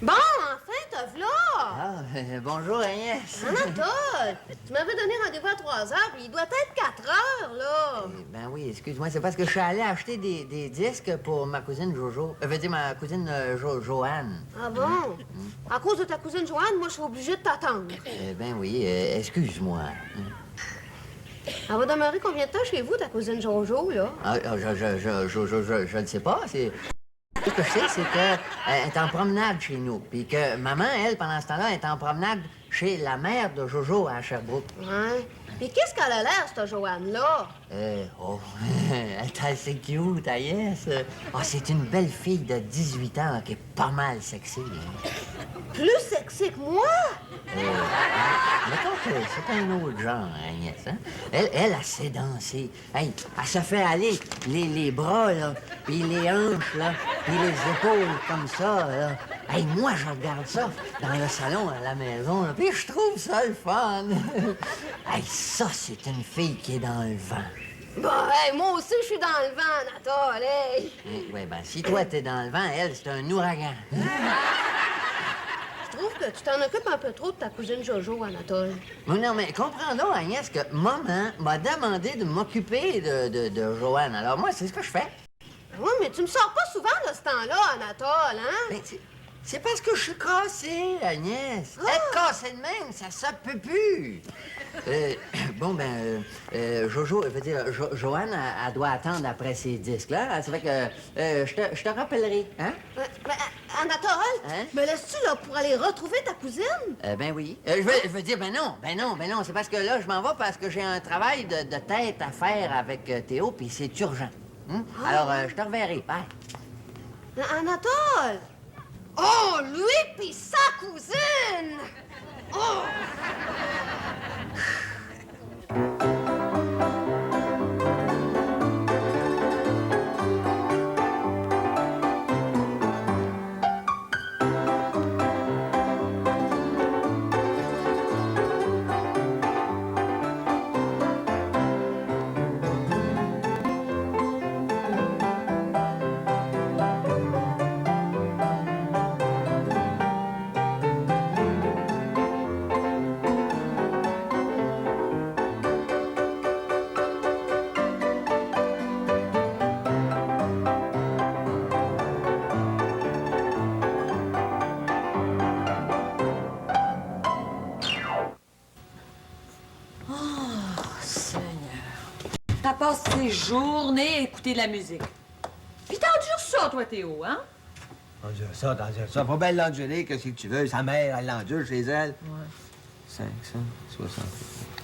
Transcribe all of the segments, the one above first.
Bon, enfin, te v'là! Ah, bonjour Agnès. Anatole, tu m'avais donné rendez-vous à 3 heures, puis il doit être 4 heures, là. Ben oui, excuse-moi, c'est parce que je suis allé acheter des disques pour ma cousine Jojo. Veut dire ma cousine Joanne. Ah bon? À cause de ta cousine Joanne, moi, je suis obligée de t'attendre. Ben oui, excuse-moi. Elle va demeurer combien de temps chez vous, ta cousine Jojo, là? Je ne sais pas, c'est... Tout ce que je sais, c'est qu'elle est en promenade chez nous. Puis que maman, elle, pendant ce temps-là, est en promenade chez la mère de Jojo à Sherbrooke. Ouais. Puis qu'est-ce qu'elle a l'air, cette Joanne-là? Elle est assez cute, Agnès. C'est une belle fille de 18 ans qui est pas mal sexy. Hein. Plus sexy que moi? Mettons que c'est un autre genre, Agnès. Hein? Elle sait danser. Hey, elle se fait aller les bras, là, puis les hanches, là, puis les épaules comme ça, là. Hey, moi, je regarde ça dans le salon à la maison, là, puis je trouve ça le fun. Hey, ça, c'est une fille qui est dans le vent. Bon, hey, moi aussi, je suis dans le vent, Anatole, hey! Oui, ben, si toi, t'es dans le vent, elle, c'est un ouragan. Je trouve que tu t'en occupes un peu trop de ta cousine Jojo, Anatole. Non, mais comprends donc, Agnès, que maman m'a demandé de m'occuper de Joanne. Alors moi, c'est ce que je fais. Oui, mais tu me sors pas souvent de ce temps-là, Anatole, hein? Ben, c'est parce que je suis cassée, Agnès. Être cassée de même, ça se peut plus. Jojo, veut dire, Joanne, elle doit attendre après ces disques-là. Ça fait que je te rappellerai, hein? Anatole, Hein? me laisses-tu là pour aller retrouver ta cousine? Ben oui. Je veux dire, ben non. C'est parce que là, je m'en vais parce que j'ai un travail de tête à faire avec Théo, puis c'est urgent. Alors, je te reverrai. Bye. Anatole! Oh, lui pis sa cousine! Oh! Elle passe ses journées à écouter de la musique. Puis t'endures ça, toi, Théo, hein? T'endures ça. Pas belle l'endurer, qu'est-ce que tu veux? Sa mère, elle l'endure chez elle. Ouais. 560.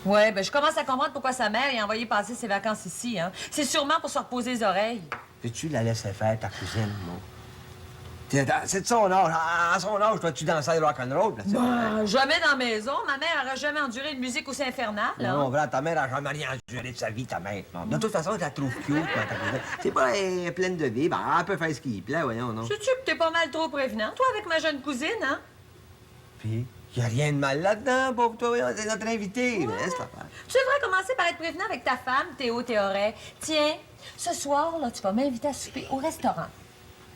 Ouais, ben je commence à comprendre pourquoi sa mère a envoyé passer ses vacances ici, hein. C'est sûrement pour se reposer les oreilles. Puis-tu la laisser faire, ta cousine, non? C'est de son âge. À son âge, toi-tu danser le rock'n'roll, là? Ben, jamais dans la maison. Ma mère n'aurait jamais enduré une musique aussi infernale, hein? Non, voilà, ta mère a jamais rien enduré de sa vie, ta mère. Non. De toute façon, je la trouve cute, moi, ta cousine. C'est pas elle est pleine de vie. Ben, elle peut faire ce qui plaît, voyons, non? Sais-tu que t'es pas mal trop prévenant, toi, avec ma jeune cousine, hein? Puis, y a rien de mal là-dedans, pauvre toi, voyons, c'est notre invité. Ouais. Laisse-la faire. Tu devrais commencer par être prévenant avec ta femme, Théo Théoret. Tiens, ce soir, là, tu vas m'inviter à souper au restaurant.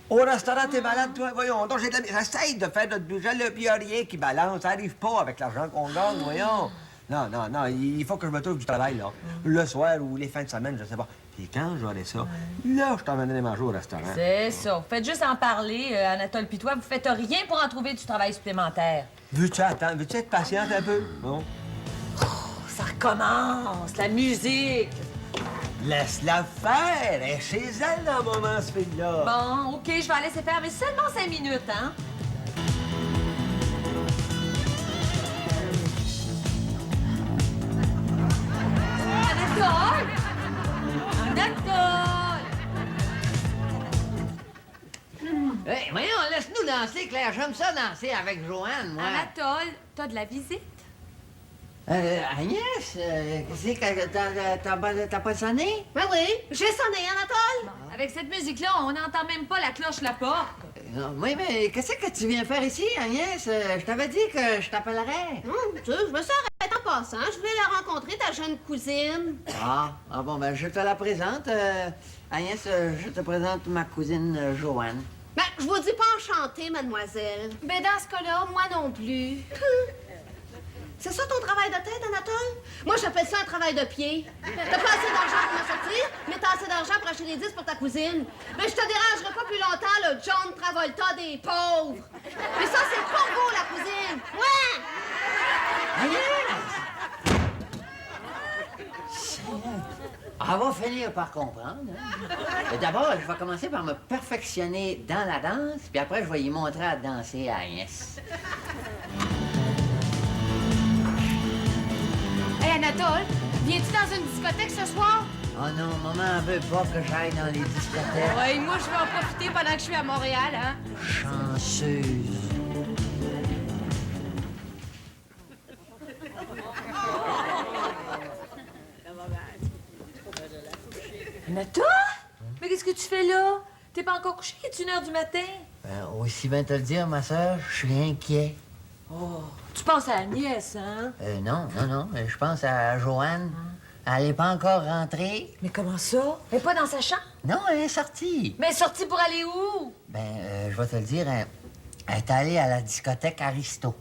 Au restaurant, t'es malade, toi? Voyons, donc j'essaye de faire notre budget, là, puis y a rien qui balance. Ça arrive pas avec l'argent qu'on gagne, voyons. Non, il faut que je me trouve du travail, là. Le soir ou les fins de semaine, je sais pas. Puis quand j'aurai ça, là, je t'emmènerai manger au restaurant. C'est ça. Faites juste en parler, Anatole pis toi. Vous faites rien pour en trouver du travail supplémentaire. Veux-tu attendre? Veux-tu être patiente un peu? Bon. Ça recommence, la musique. Laisse-la faire! Elle est chez elle, dans le moment, ce fille-là. Bon, OK, je vais la laisser faire, mais seulement 5 minutes, hein? Anatole! Anatole! Hey, voyons, laisse-nous danser, Claire. J'aime ça danser avec Joanne, moi. Anatole, t'as de la visite? Agnès, qu'est-ce que t'as pas sonné? Ben oui, j'ai sonné, Anatole! Avec cette musique-là, on n'entend même pas la cloche la porte. Oui, mais qu'est-ce que tu viens faire ici, Agnès? Je t'avais dit que je t'appellerais. Tu sais, je me suis arrêtée en passant. Je voulais la rencontrer, ta jeune cousine. Bon, ben, je te la présente. Agnès, je te présente ma cousine Joanne. Ben, je vous dis pas enchanté, mademoiselle. Ben, dans ce cas-là, moi non plus. C'est ça ton travail de tête, Anatole? Moi, j'appelle ça un travail de pied. T'as pas assez d'argent pour me sortir, mais t'as assez d'argent pour acheter des disques pour ta cousine. Mais je te dérangerai pas plus longtemps, le John Travolta des pauvres. Mais ça, c'est pas beau, la cousine. Ouais! Elle va finir par comprendre. Hein? D'abord, je vais commencer par me perfectionner dans la danse, puis après, je vais y montrer à danser à Agnès. Hey, Anatole, viens-tu dans une discothèque ce soir? Oh non, maman veut pas que j'aille dans les discothèques. Ouais, moi, je vais en profiter pendant que je suis à Montréal, hein? Chanceuse. Anatole? Mais qu'est-ce que tu fais là? T'es pas encore couché? Il est 1h du matin? Aussi bien te le dire, ma soeur, je suis inquiet. Oh, tu penses à Agnès, hein? Non, je pense à Joanne. Elle n'est pas encore rentrée. Mais comment ça? Elle est pas dans sa chambre? Non, elle est sortie. Mais elle est sortie pour aller où? Je vais te le dire, elle est allée à la discothèque Aristo.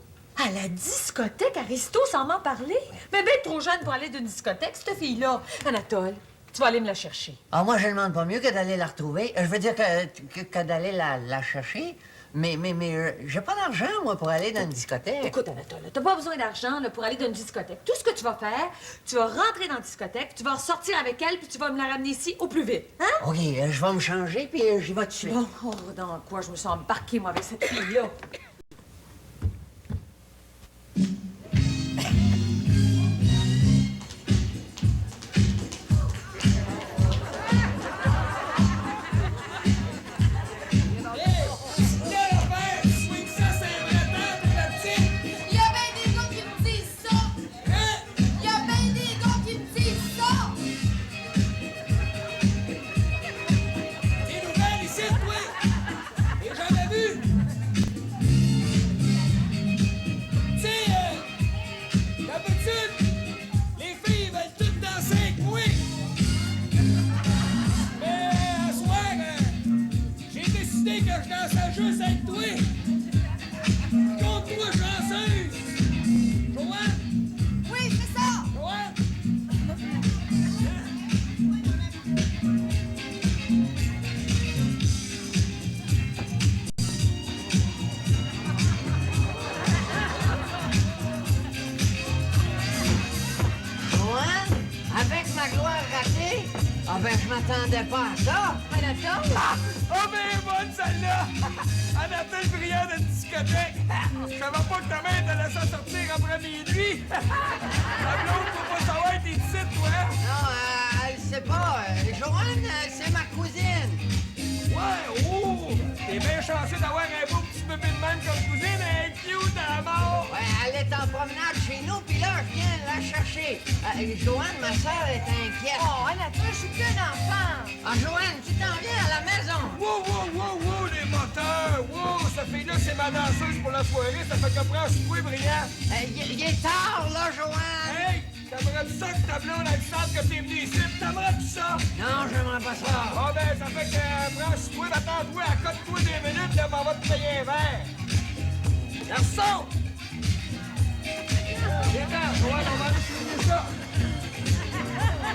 À la discothèque Aristo, sans m'en parler? Mais ben trop jeune pour aller d'une discothèque, cette fille-là. Anatole, tu vas aller me la chercher. Ah, moi, je ne demande pas mieux que d'aller la retrouver. Je veux dire que d'aller la chercher. Mais j'ai pas d'argent, moi, pour aller dans une discothèque. Écoute, Anatole, t'as pas besoin d'argent là, pour aller dans une discothèque. Tout ce que tu vas faire, tu vas rentrer dans la discothèque, tu vas ressortir avec elle, puis tu vas me la ramener ici au plus vite. Hein? OK, je vais me changer, puis j'y vais tout de suite. Oh, dans quoi je me suis embarquée, moi, avec cette fille-là? Juste avec toi! Compte-toi chanceuse! Joanne! Oui, c'est ça! Joanne! Joanne, avec ma gloire ratée, je m'attendais pas à ça. Anatole? Oh, ben bonne celle-là! Anatole brillant de discothèque! Je savais pas que ta mère te laissait sortir après minuit! La blonde faut pas savoir t'es ici, toi! Non, elle sait pas. Joanne, c'est ma cousine. Ouais, oh! T'es bien chanceux d'avoir un beau petit bébé de même comme cousine, elle est cute à la mort! Ouais, elle est en promenade chez nous, puis là, je viens la chercher. Joanne, ma soeur, est inquiète. Oh, Anatole, je suis qu'un enfant! Ah, Joanne, tu t'en viens à la maison. Wow, les moteurs! Wow, cette fille-là, c'est ma danseuse pour la soirée, ça fait qu'elle prend un souper brillant! Il est tard, là, Joanne. Hey! T'aimerais-tu ça que ta blonde, elle sente que t'es venu ici? T'aimerais-tu ça? Non, j'aimerais pas ça. Ah ben, ça fait que prends un souper, attends-toi, accote-toi 2 minutes, là, on va te payer un verre! Garçon! Viens-t'en, Joanne, on va aller finir ça!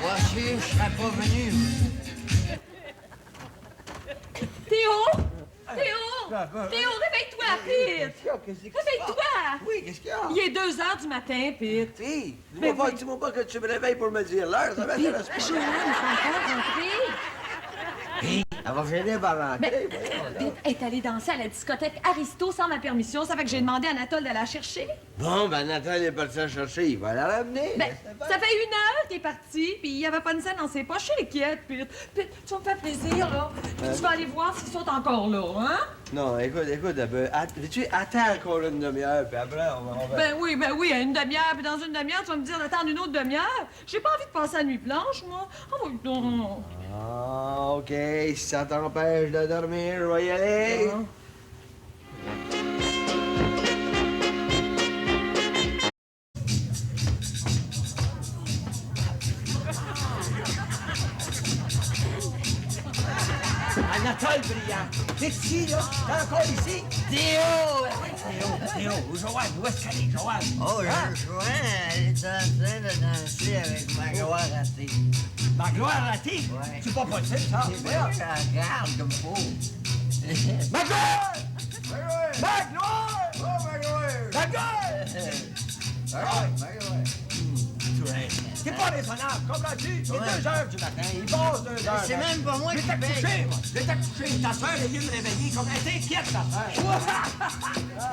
Moi, je serais pas venu. Théo! Théo, réveille-toi, Pete! Qu'est-ce qu'il y a? Réveille-toi! Oui, qu'est-ce qu'il y a? Il est 2h du matin, Pete. Fille, dis-moi pas que tu me réveilles pour me dire l'heure, ça m'intéresse pas. Joanne, il faut encore rentrer. Elle va finir par rentrer. Pete est allée danser à la discothèque Aristo sans ma permission. Ça fait que j'ai demandé à Anatole de la chercher. Bon, ben Nathan est parti la chercher, il va la ramener. Ben, ça fait 1 heure qu'il est parti, puis il n'y avait pas une scène dans ses poches. Je suis inquiète, Pete. Pete, tu vas me faire plaisir, là. Puis tu vas aller voir s'ils sont encore là, hein? Non, écoute, veux-tu attends encore une demi-heure, puis après, on va... Ben oui, à une demi-heure, puis dans une demi-heure, tu vas me dire d'attendre une autre demi-heure. J'ai pas envie de passer la nuit blanche, moi. Oh, non. Ah, OK, si ça t'empêche de dormir, je vais y aller. Anatole brillant! T'es ici, là? T'es encore ici? Théo! Théo, Joanne, où est-ce qu'elle est, Joanne? Oh, Joanne, elle est en train de danser avec Magloire ratée. Magloire ratée? Ouais. C'est pas possible, ça. C'est vrai, je la regarde comme faux. Magloire! Magloire! Oh, Magloire! Magloire! C'est pas raisonnable, comprends-tu? C'est 2 heures du matin, il passe 2 heures. C'est même pas moi qui J'étais paye. couché, moi. J'étais couché. Ta soeur est venue me réveiller. Comme elle t'inquiète, ta soeur.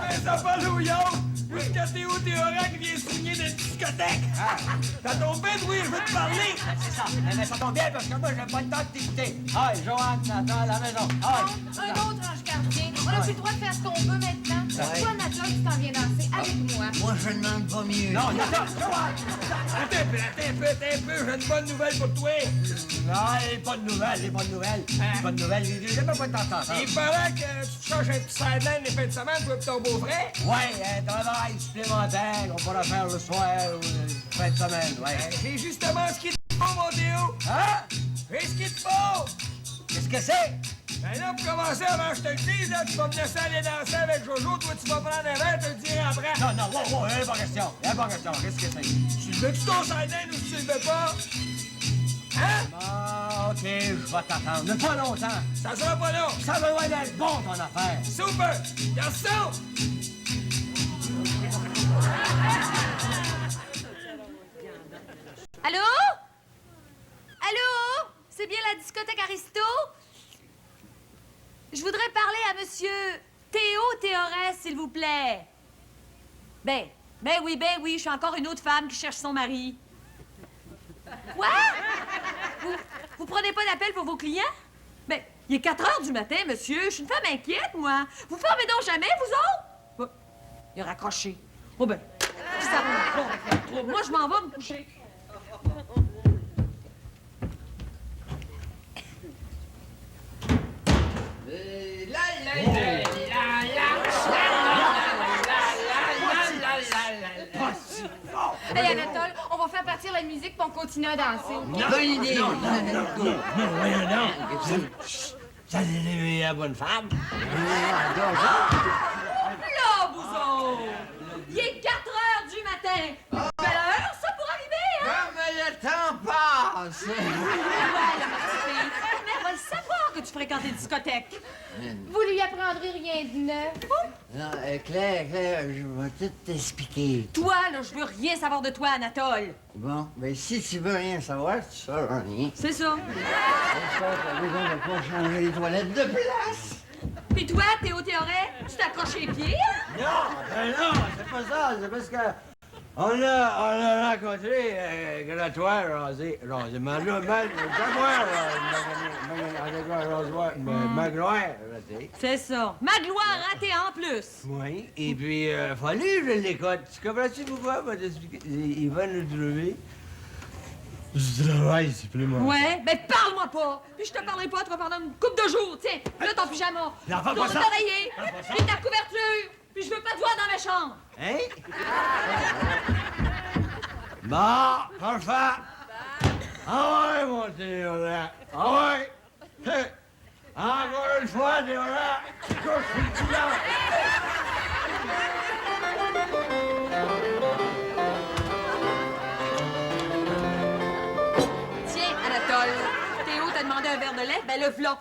Mais ça va, Louillon! Jusqu'à Théo Théoret qui vient signer dans une discothèque! Ça tombe bien, oui, je veux te parler! C'est ça. Mais ça tombe bien parce que moi, j'ai pas le temps de t'écouter. Hey, Joanne, attends à la maison. Un autre ange gardien. On a plus le droit de faire ce qu'on veut maintenant. Ouais. Toi, Nathalie, tu t'en viens danser avec moi. Moi, je demande pas mieux. Non, attends, Joanne. Attends un peu, j'ai une bonne nouvelle pour toi! Non, les bonnes nouvelles, les bonnes nouvelles. Les bonnes nouvelles, j'ai même pas t'entendre. Il paraît que tu te changes un petit sideline les fins de semaine, toi et ton beau-frère? Ouais, un travail supplémentaire, on pourra faire le soir ou fin de semaine, ouais. J'ai justement ce qu'il te faut, mon Théo! Hein? J'ai ce qu'il te faut! Qu'est-ce que c'est? Ben là, pour commencer, avant que je te le dise, là, tu vas me laisser aller danser avec Jojo, toi tu vas prendre un verre, te le dire après. Non, non, wow, y'a pas question. Y'a pas question. Qu'est-ce que c'est? Tu veux-tu ton sideline ou tu le veux pas? Hein? Ah, OK, je vais t'attendre. Mais pas longtemps. Ça sera pas long! Ça va loin d'être bon, ton affaire. Super! Garçon! Allô? Allô? C'est bien la discothèque Aristo? Je voudrais parler à monsieur Théo Théoret, s'il vous plaît. Ben oui, je suis encore une autre femme qui cherche son mari. Quoi? Vous prenez pas d'appel pour vos clients? Ben, il est 4 heures du matin, monsieur. Je suis une femme inquiète, moi. Vous fermez donc jamais, vous autres? Bon, il a raccroché. Oh ben, ça va pas. Moi, je m'en vais me coucher. Hey, Anatole, on va faire partir la musique pour on continue à danser. Bonne idée. Ça, c'est la bonne femme. Là, vous autres! Il est 4 heures du matin. Belle heure, ça, pour arriver, hein? Comme le temps passe. Ouais, la petite fille. Ta mère va le savoir que tu fréquentes les discothèques. Vous lui apprendrez rien de neuf. Non, Claire, je vais tout t'expliquer. Toi, là, je veux rien savoir de toi, Anatole. Bon, ben si tu veux rien savoir, tu sauras rien. C'est ça. J'espère que t'as besoin de pas changer les toilettes de place. Puis toi, Théo Théoret, tu t'accroches les pieds, hein? Non, c'est pas ça. C'est parce que on a rencontré Grattoir rasé. Magloire raté. C'est ça. Magloire ratée en plus. Oui, et puis, fallu que je l'écoute. Tu comprends-tu pourquoi? Va t'expliquer. Il va nous trouver du travail supplémentaire. Ouais, ben parle-moi pas. Puis je te parlerai pas, tu vas pendant une couple de jours, tiens. Là, ton pyjama. Non, fais pas ton ça. oreiller, Fais pas ça. puis ta couverture. Puis je veux pas te voir dans ma chambre. Hein? Bon, parfait. Ah ouais, mon Théorat. Ah ouais. Hey. Encore une fois, Théorat. Couche le couleur. Tiens, Anatole, Théo t'a demandé un verre de lait, ben le v'là.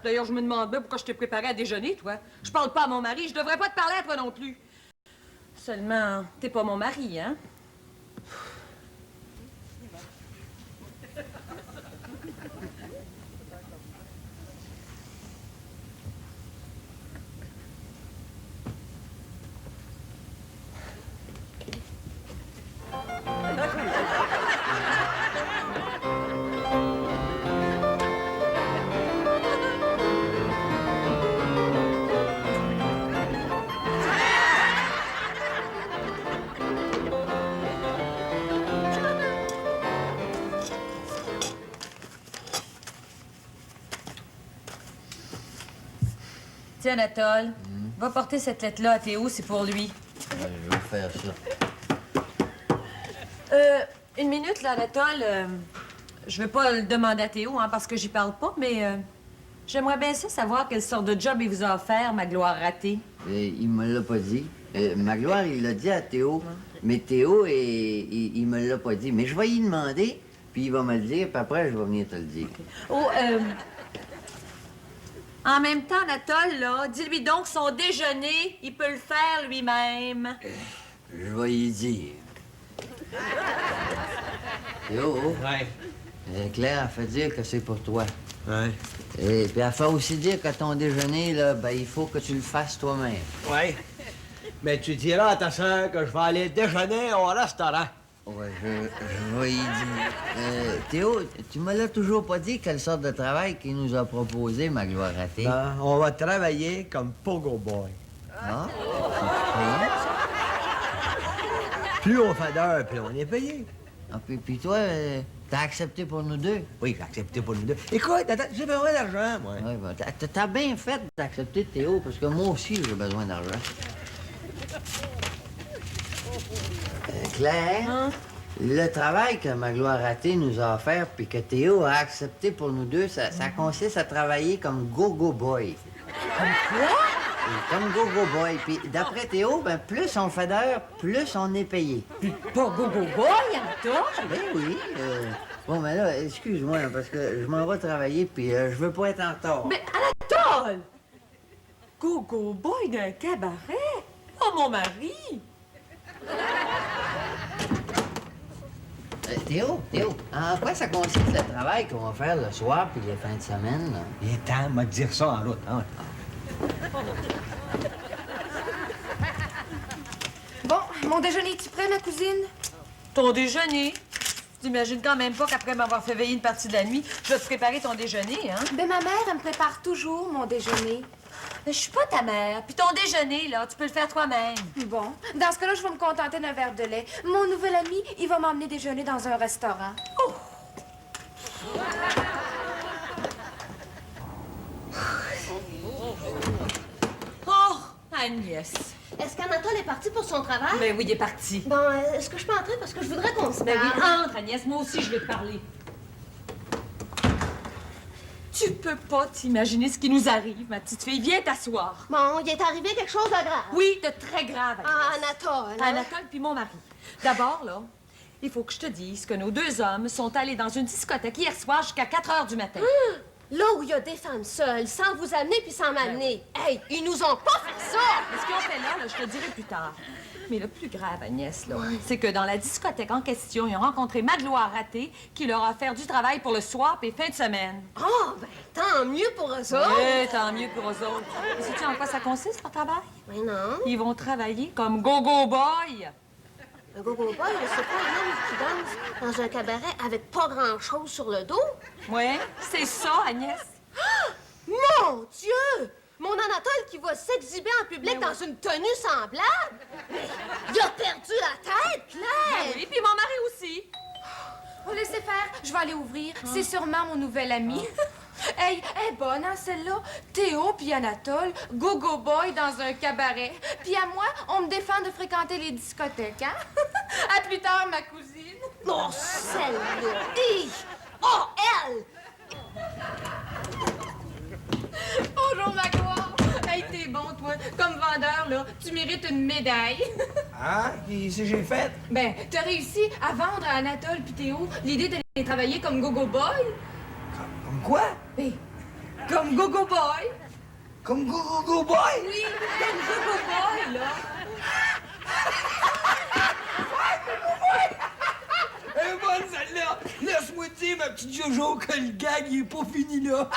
D'ailleurs, je me demande bien pourquoi je t'ai préparé à déjeuner, toi. Je parle pas à mon mari, je devrais pas te parler à toi non plus. Seulement, t'es pas mon mari, hein? Tiens, Anatole, va porter cette lettre-là à Théo, c'est pour lui. Ouais, je vais faire ça. Une minute, là, Anatole. Je veux pas le demander à Théo, hein, parce que j'y parle pas, mais J'aimerais bien ça savoir quelle sorte de job il vous a offert, ma gloire ratée. Il me l'a pas dit. Magloire, il l'a dit à Théo. Mais Théo, il me l'a pas dit. Mais je vais y demander, puis il va me le dire, puis après, je vais venir te le dire. Oh, en même temps, Anatole, là, dis-lui donc son déjeuner, il peut le faire lui-même. Je vais y dire. Théo, Ouais. Claire a fait dire que c'est pour toi. Ouais. Et puis elle fait aussi dire que ton déjeuner, là, ben, il faut que tu le fasses toi-même. Ouais. Mais tu diras à ta sœur que je vais aller déjeuner au restaurant. Ouais, je vais y dire. Théo, tu me l'as toujours pas dit quelle sorte de travail qu'il nous a proposé, ma gloire ratée. Ben, on va travailler comme Pogo Boy. Ah? C'est payant, ça? Plus on fait d'heures, plus on est payé. Ah, puis toi, t'as accepté pour nous deux? Oui, j'ai accepté pour nous deux. Écoute, attends, j'ai besoin d'argent, moi. Ouais, ben, t'as bien fait d'accepter, Théo, parce que moi aussi, j'ai besoin d'argent. Claire, le travail que ma gloire ratée nous a offert puis que Théo a accepté pour nous deux, ça consiste à travailler comme go-go boy. Comme quoi? Comme go-go boy. Puis d'après Théo, ben, plus on fait d'heures, plus on est payé. Pas go-go boy, Anatole? Ben oui. Bon, mais là, excuse-moi, là, parce que je m'en vais travailler puis je veux pas être en retard. Mais Anatole! Go-go boy d'un cabaret? Oh, mon mari! Théo, en quoi ça consiste le travail qu'on va faire le soir puis les fins de semaine, là? Il est temps de me dire ça en route, hein? Bon, mon déjeuner est-tu prêt, ma cousine? Ton déjeuner? T'imagines quand même pas qu'après m'avoir fait veiller une partie de la nuit, je vais te préparer ton déjeuner, hein? Ben, ma mère, elle me prépare toujours mon déjeuner. Mais je suis pas ta mère. Puis ton déjeuner, là, tu peux le faire toi-même. Bon, dans ce cas-là, je vais me contenter d'un verre de lait. Mon nouvel ami, il va m'emmener déjeuner dans un restaurant. Oh, Agnès. Est-ce qu'Anatole est parti pour son travail? Ben oui, il est parti. Bon, est-ce que je peux entrer parce que je voudrais qu'on se Ben oui, parle? entre, Agnès. Moi aussi, je vais te parler. Tu peux pas t'imaginer ce qui nous arrive, ma petite fille. Viens t'asseoir. Bon, il est arrivé quelque chose de grave. Oui, de très grave, Agnès. Ah, Anatole. hein? Anatole puis mon mari. D'abord, là, il faut que je te dise que nos deux hommes sont allés dans une discothèque hier soir jusqu'à 4 heures du matin. Là où il y a des femmes seules, sans vous amener puis sans m'amener. Hey, ils nous ont pas fait ça! Mais ce qu'ils ont fait là, je te le dirai plus tard. Mais le plus grave, Agnès, là, c'est que dans la discothèque en question, ils ont rencontré Magloire ratée qui leur a offert du travail pour le soir et fin de semaine. Oh, ben, tant mieux pour eux autres. Oui, tant mieux pour eux autres. Et sais-tu en quoi ça consiste, leur travail? Mais non. Ils vont travailler comme go-go boy. Le gogo boy, c'est pas un homme qui danse dans un cabaret avec pas grand-chose sur le dos. Oui, c'est ça, Agnès. Mon Dieu! Mon Anatole qui va s'exhiber en public dans une tenue semblable? Mais il a perdu la tête, Claire! Oui, puis mon mari aussi. Oh, laissez faire, je vais aller ouvrir. C'est sûrement mon nouvel ami. Hey, elle est bonne, hein, celle-là? Théo puis Anatole, go-go boy dans un cabaret. Puis à moi, on me défend de fréquenter les discothèques, hein? À plus tard, ma cousine. Oh, celle-là! Hi! Oh, elle! Bonjour, ma gloire. Hey, t'es bon, toi. Comme vendeur, là, tu mérites une médaille. Ah, qu'est-ce que j'ai fait? Ben, t'as réussi à vendre à Anatole puis Théo l'idée d'aller travailler comme go-go boy. Comme quoi? Ben, comme go-go boy. Comme Go Boy? Oui, comme go-go boy, là. Elle est bonne, celle-là! Laisse-moi te dire, ma petite Jojo, que le gag, il est pas fini, là!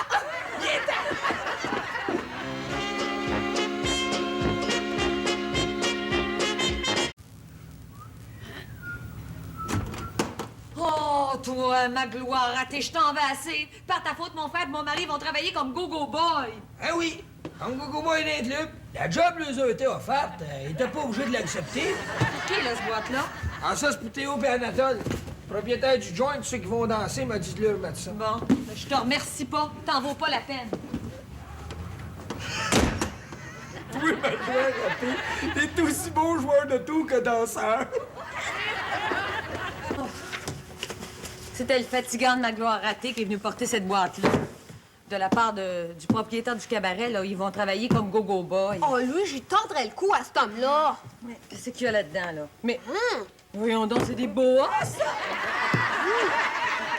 Oh, toi, Magloire ratée, je t'en vais assez. Par ta faute, mon frère et mon mari vont travailler comme go-go boy. Ah oui! Comme Gogo Boy d'un club, la job leur a été offerte, ils étaient pas obligés de l'accepter. Qui est là, ce boîte-là? Ah, ça, c'est pour Théo et Anatole. Le propriétaire du joint, ceux qui vont danser, m'a dit de leur mettre ça. Bon, ben, je te remercie pas. T'en vaut pas la peine. Oui, ma gloire ratée, t'es aussi bon joueur de tout que danseur. C'était le fatigant de Magloire ratée qui est venu porter cette boîte-là. de la part du propriétaire du cabaret, là. Ils vont travailler comme go-go boy. Oh, lui, j'y tordrais le cou à cet homme-là. Mais qu'est-ce qu'il y a là-dedans, là? Mais Hum. voyons donc, c'est des boas, ça!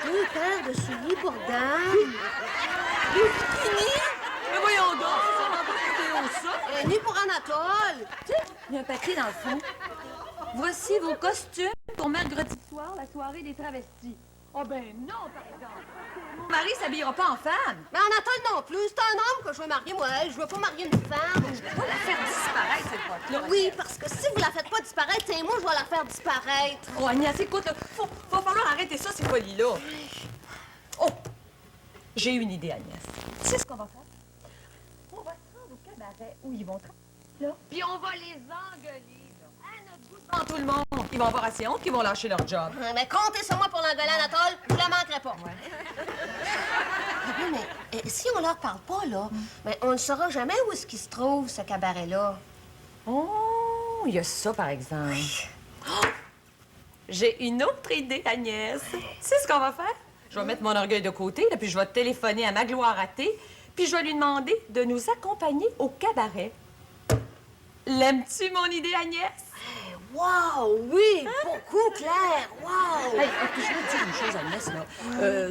Deux paires de souliers pour dames. Mais voyons donc, ça va pas coûter ça! Un nid pour Anatole. Il y a un papier dans le fond. Voici vos costumes pour mercredi soir, la soirée des travestis. Oh ben non, par exemple. Mon mari s'habillera pas en femme. Mais Anatole non plus. C'est un homme que je veux marier, moi. Je veux pas marier une femme. Je vais pas la faire disparaître, cette boîte-là. Oui, parce que si vous la faites pas disparaître, c'est moi, je vais la faire disparaître. Oh, Agnès, écoute, là, va falloir arrêter ça, ces folies-là. Oh! J'ai une idée, Agnès. Tu sais ce qu'on va faire? On va se rendre au cabaret où ils vont travailler, là, puis on va les engueuler, là, à notre goût devant tout le monde. Ils vont avoir assez honte qu'ils vont lâcher leur job. Mais comptez sur moi pour l'engueuler, Anatole. Je la manquerai pas. Ah oui, mais si on leur parle pas, là, ben, on ne saura jamais où est-ce qu'il se trouve, ce cabaret-là. Oh, il y a ça, par exemple. Oh! J'ai une autre idée, Agnès. Tu sais ce qu'on va faire? Je vais mettre mon orgueil de côté, là, puis je vais téléphoner à Magloire Raté, puis je vais lui demander de nous accompagner au cabaret. L'aimes-tu, mon idée, Agnès? Wow, oui, beaucoup, Claire. Wow. Hey, puis je veux te dire une chose, Agnès, là.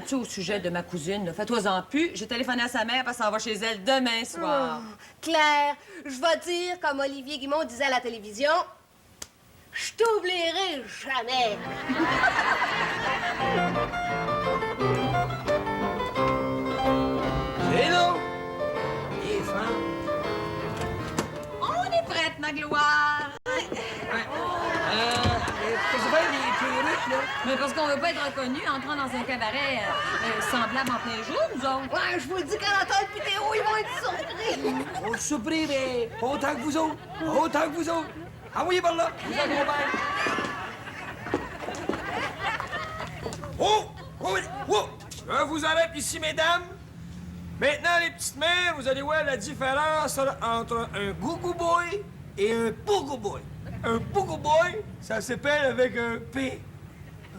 Tu sais, au sujet de ma cousine, là, fais-toi-en plus. J'ai téléphoné à sa mère parce qu'elle s'en va chez elle demain soir. Claire, je vais dire, comme Olivier Guimond disait à la télévision, je t'oublierai jamais. C'est long. Les femmes. On est prête, Magloire. Qu'est-ce que ça fait, les perruques, là? Mais parce qu'on veut pas être reconnu entrant dans un cabaret semblable en plein jour, nous autres. Ouais, je vous le dis qu'Anatole et Théo, ils vont être surpris. On se surpris, mais autant que vous autres. Autant que vous autres. Envoyez par là. Vous accompagne. Oh! Oh! Oh! Je vous arrête ici, mesdames. Maintenant, les petites mères, vous allez voir la différence entre un gougou boy et un pogo boy. Un pogo boy, ça s'appelle avec un P.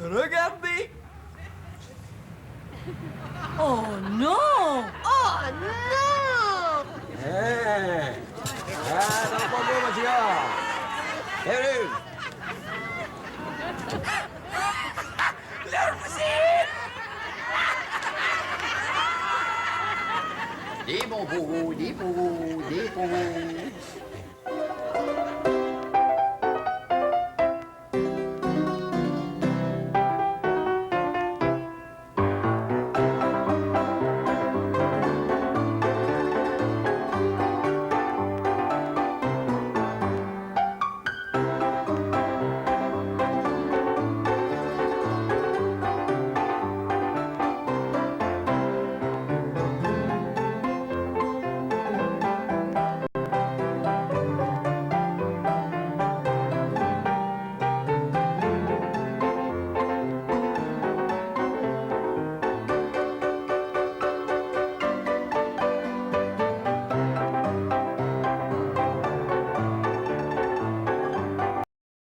Regardez. Oh non! Oh non! Hein? Ah, non, pas beau, mon gars. Bienvenue. Là, vous êtes. Des bons pougous, des pougous, des pougous.